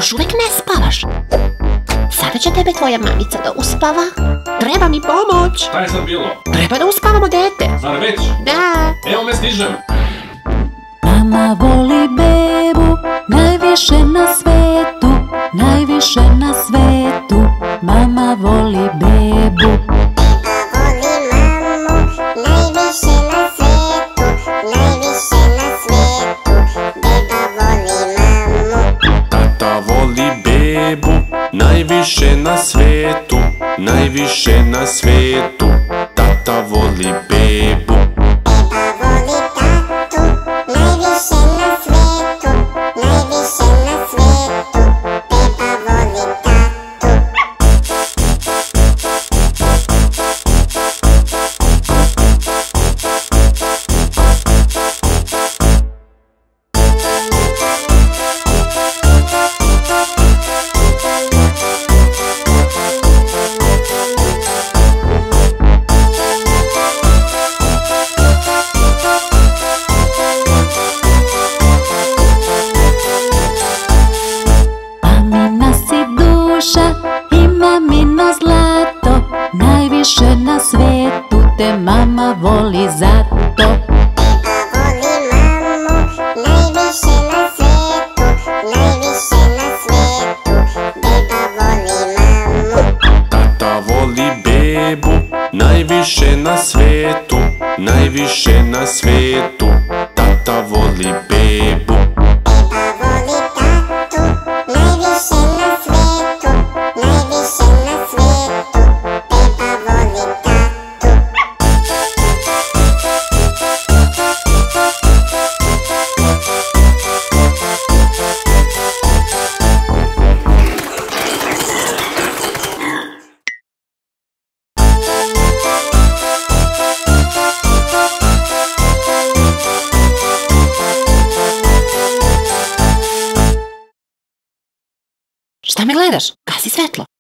još uvek ne spavaš. Sada će tebe tvoja mamica da uspava. Treba mi pomoć. Šta je sad bilo? Treba da uspavamo dete. Zar već? Da. Evo me, stižem. Mama voli bebu, najviše na svetu, najviše na svetu. Mama voli bebu. Tata voli bebu, najviše na svetu, najviše na svetu. Tata voli bebu. I mamino zlato, najviše na svetu te mama voli zato. Tata voli bebu, najviše na svetu, najviše na svetu. Tata voli bebu. Šta me gledaš? Gasi svetlo.